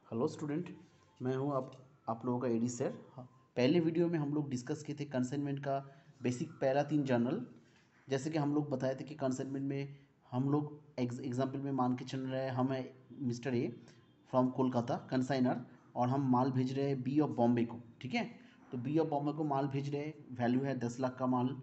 Hello student, मैं हूं आप लोगों का एडी सर। पहले वीडियो में हम लोग डिस्कस किए थे कंसाइनमेंट का बेसिक पहला 3 जर्नल। जैसे कि हम लोग बताए थे कि कंसाइनमेंट में हम लोग एग्जाम्पल में मान के चल रहे हैं, हम है mister A from Kolkata consignor, और हम माल भेज रहे हैं बी ऑफ बॉम्बे को। ठीक है, तो बी ऑफ बॉम्बे को माल भेज रहे हैं, वैल्यू है 10 लाख का माल।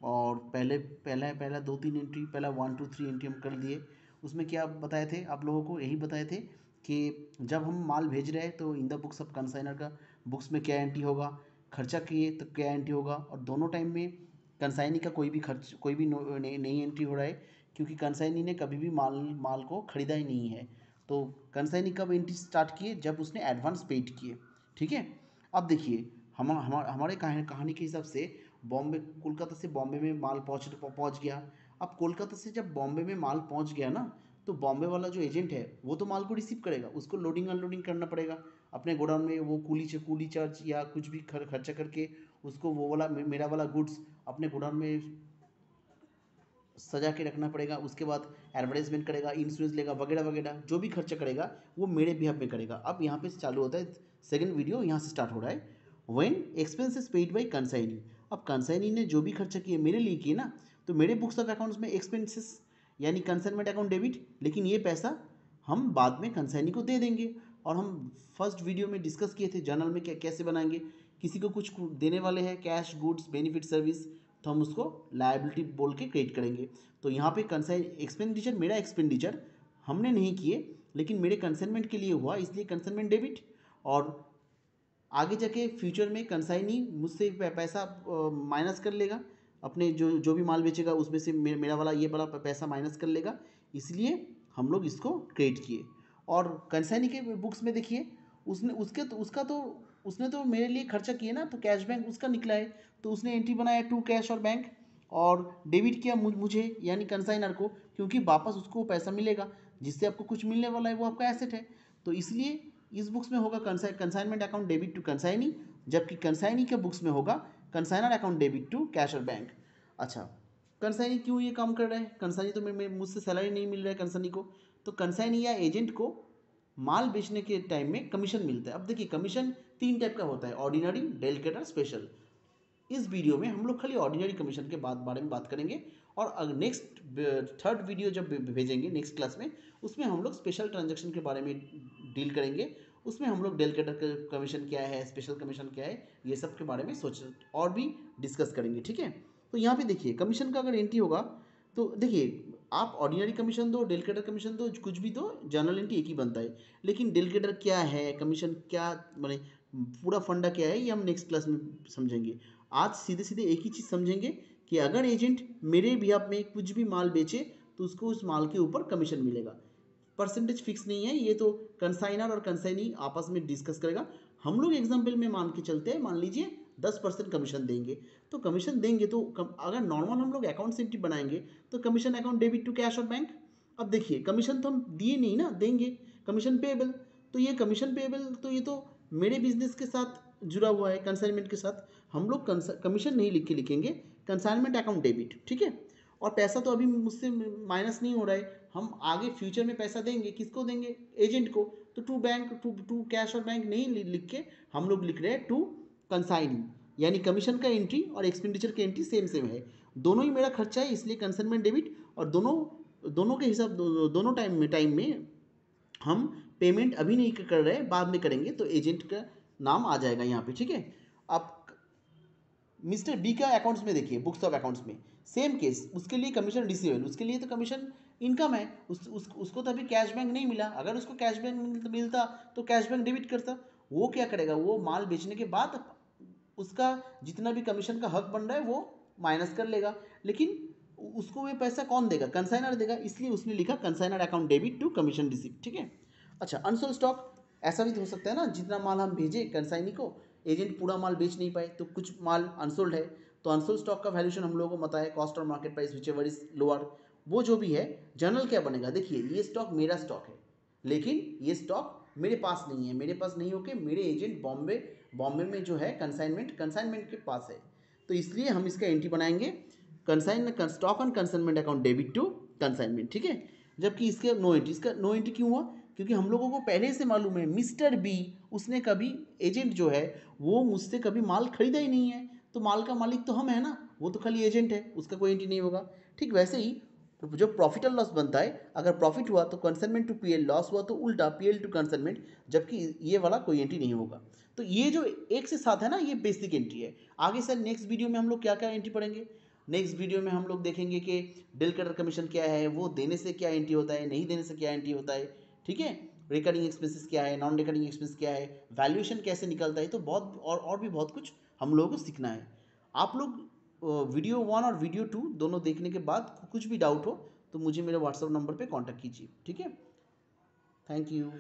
और पहला 2-3 एंट्री, पहला 1-2-3 एंट्री हम कर दिए। उसमें क्या बताए थे आप लोगों को, यही बताए थे कि जब हम माल भेज रहे हैं तो in the books of consignor का बुक्स में क्या एंट्री होगा, खर्चा किए तो क्या एंट्री होगा, और दोनों टाइम में कंसाइनी का कोई भी खर्च, कोई भी नई एंट्री हो रहा है, क्योंकि कंसाइनी ने कभी भी माल को खरीदा ही नहीं है। तो कंसाइनी कब एंट्री स्टार्ट किए, जब उसने एडवांस पेड किए। ठीक है, अब देखिए हमारे कहानी के हिसाब से बॉम्बे, कोलकाता से बॉम्बे में माल पहुंच गया। अब कोलकाता से जब बॉम्बे में माल पहुंच गया ना, तो बॉम्बे वाला जो एजेंट है वो तो माल को रिसीव करेगा, उसको लोडिंग अनलोडिंग करना पड़ेगा अपने गोडाउन में। वो कूली चार्ज या कुछ भी खर्चा करके उसको वो वाला मेरा वाला गुड्स अपने गोडाउन में सजा के रखना पड़ेगा। उसके बाद एडवर्टाइजमेंट करेगा, इंश्योरेंस लेगा, वगैरह वगैरह, जो भी खर्चा करेगा वो मेरे बिहाफ पे करेगा। अब यहाँ पे चालू होता है, सेकंड वीडियो यहाँ से स्टार्ट हो रहा है। When expenses paid by consignee, अब कंसाइनी ने जो भी खर्चा किए मेरे लिए किए ना, तो मेरे बुक्स ऑफ अकाउंट्स में एक्सपेंसेस यानी कंसाइनमेंट अकाउंट डेबिट, लेकिन ये पैसा हम बाद में कंसाइनी को दे देंगे। और हम फर्स्ट वीडियो में डिस्कस किए थे जर्नल में कैसे बनाएंगे। किसी को कुछ देने वाले हैं, कैश, गुड्स, बेनिफिट, सर्विस, तो हम उसको लायबिलिटी बोल के क्रिएट करेंगे। तो यहाँ पे कंसाइन एक्सपेंडिचर, मेरा एक्सपेंडिचर हमने नहीं किए, लेकिन मेरे कंसाइनमेंट के लिए हुआ, इसलिए कंसाइनमेंट डेबिट। और आगे जाके फ्यूचर में कंसाइनी मुझसे पैसा माइनस कर लेगा, अपने जो जो भी माल बेचेगा उसमें से मेरा वाला ये वाला पैसा माइनस कर लेगा, इसलिए हम लोग इसको क्रिएट किए। और कंसाइनी के बुक्स में देखिए, उसने उसका तो उसने तो मेरे लिए खर्चा किया ना, तो कैश बैंक उसका निकला है, तो उसने एंट्री बनाया टू कैश और बैंक, और डेबिट किया मुझे यानी कंसाइनर को, क्योंकि वापस उसको पैसा मिलेगा, जिससे आपको कुछ मिलने वाला है, वो आपका एसेट है। तो इसलिए इस बुक्स में होगा consignment account debit to consignee, जबकि कंसाइनी के बुक्स में होगा consignor account debit to cash और बैंक। अच्छा, कंसाइनी क्यों ये काम कर रहा है? कंसाइनी तो मुझसे सैलरी नहीं मिल रहा है कंसाइनी को, तो कंसाइनी या एजेंट को माल बेचने के टाइम में कमीशन मिलता है। अब देखिए, कमीशन 3 टाइप का होता है, ऑर्डिनरी, डेलिकेटर, स्पेशल। इस वीडियो में हम लोग खाली ऑर्डिनरी कमीशन के बारे में बात करेंगे, और नेक्स्ट थर्ड वीडियो जब भेजेंगे नेक्स्ट क्लास में, उसमें हम लोग स्पेशल ट्रांजैक्शन के बारे में डील करेंगे। उसमें हम लोग डेलिकेटर कमीशन क्या है, स्पेशल कमीशन क्या है, ये सब के बारे में सोच और भी डिस्कस करेंगे। ठीक है, तो यहाँ पे देखिए कमीशन का अगर एंट्री होगा, तो देखिए आप ऑर्डिनरी कमीशन दो, डेलिकेटर कमीशन दो, कुछ भी दो, जर्नल एंट्री एक ही बनता है। लेकिन डेलिकेटर क्या है, कमीशन क्या, माने पूरा फंडा क्या है, ये हम नेक्स्ट क्लास में समझेंगे। आज सीधे सीधे एक ही चीज़ समझेंगे कि अगर एजेंट मेरे बिहाफ में कुछ भी माल बेचे, तो उसको उस माल के ऊपर कमीशन मिलेगा। परसेंटेज फिक्स नहीं है, ये तो कंसाइनर और कंसाइनी आपस में डिस्कस करेगा। हम लोग एग्जाम्पल में मान के चलते हैं, मान लीजिए 10% कमीशन देंगे, तो कमीशन देंगे तो अगर नॉर्मल हम लोग अकाउंट एंट्री बनाएंगे, तो commission account debit to cash और बैंक। अब देखिए कमीशन तो हम दिए नहीं ना, देंगे कमीशन पेएबल, तो ये कमीशन पेएबल, तो ये तो मेरे बिजनेस के साथ जुड़ा हुआ है, कंसाइनमेंट के साथ। हम लोग कमीशन नहीं लिखेंगे, कंसाइनमेंट अकाउंट डेबिट। ठीक है, और पैसा तो अभी मुझसे माइनस नहीं हो रहा है, हम आगे फ्यूचर में पैसा देंगे, किसको देंगे? एजेंट को। तो टू बैंक, टू कैश और बैंक नहीं लिख के हम लोग लिख रहे हैं टू कंसाइनी, यानी कमीशन का एंट्री और एक्सपेंडिचर का एंट्री सेम सेम है, दोनों ही मेरा खर्चा है, इसलिए कंसाइनमेंट डेबिट। और दोनों दोनों के हिसाब दोनों टाइम में हम पेमेंट अभी नहीं कर रहे हैं, बाद में करेंगे, तो एजेंट का नाम आ जाएगा यहाँ पे। ठीक है, अब मिस्टर बी का अकाउंट्स में देखिए, बुक्स ऑफ अकाउंट्स में सेम केस, उसके लिए कमीशन रिसीवेबल, उसके लिए तो कमीशन इनकम है, उसको तो अभी कैश बैंक नहीं मिला। अगर उसको कैश बैंक मिलता तो कैश बैंक डेबिट करता। वो क्या करेगा, वो माल बेचने के बाद उसका जितना भी कमीशन का हक बन रहा है वो माइनस कर लेगा, लेकिन उसको ये पैसा कौन देगा? कंसाइनर देगा, इसलिए उसने लिखा consignor account debit to commission receive. ठीक है, अच्छा, अनसोल्ड स्टॉक ऐसा भी तो हो सकता है ना, जितना माल हम भेजे कंसाइनी को, एजेंट पूरा माल बेच नहीं पाए, तो कुछ माल अनसोल्ड है, तो अनसोल्ड स्टॉक का वैल्यूशन हम लोगों को पता है, कॉस्ट और market price which ever is lower. वो जो भी है, जर्नल क्या बनेगा, देखिए ये स्टॉक मेरा स्टॉक है, लेकिन ये स्टॉक मेरे पास नहीं है, मेरे पास नहीं होके मेरे एजेंट बॉम्बे में जो है कंसाइनमेंट के पास है, तो इसलिए हम इसका एंट्री बनाएंगे consign stock on consignment account debit to consignment. ठीक है, जबकि इसके नो एंट्री, इसका नो एंट्री क्यों हुआ? क्योंकि हम लोगों को पहले से मालूम है मिस्टर बी उसने कभी एजेंट जो है वो मुझसे कभी माल खरीदा ही नहीं है, तो माल का मालिक तो हम है ना, वो तो खाली एजेंट है, उसका कोई एंट्री नहीं होगा। ठीक वैसे ही जो प्रॉफिट और लॉस बनता है, अगर प्रॉफिट हुआ तो कंसाइनमेंट टू पीएल, लॉस हुआ तो उल्टा पीएल टू कंसाइनमेंट, जबकि ये वाला कोई एंट्री नहीं होगा। तो ये जो 1 से 7 है ना, ये बेसिक एंट्री है। आगे सर नेक्स्ट वीडियो में हम लोग क्या क्या एंट्री पढ़ेंगे, नेक्स्ट वीडियो में हम लोग देखेंगे कि बिल कटर कमीशन क्या है, वो देने से क्या एंट्री होता है, नहीं देने से क्या एंट्री होता है, ठीक है, रिकरिंग एक्सपेंसेस क्या है, नॉन रिकरिंग एक्सपेंस क्या है, वैल्यूएशन कैसे निकलता है, तो बहुत और भी बहुत कुछ हम लोगों को सीखना है। आप लोग वीडियो 1 और वीडियो 2 दोनों देखने के बाद कुछ भी डाउट हो तो मुझे मेरे व्हाट्सएप नंबर पे कांटेक्ट कीजिए, ठीक है। Thank you.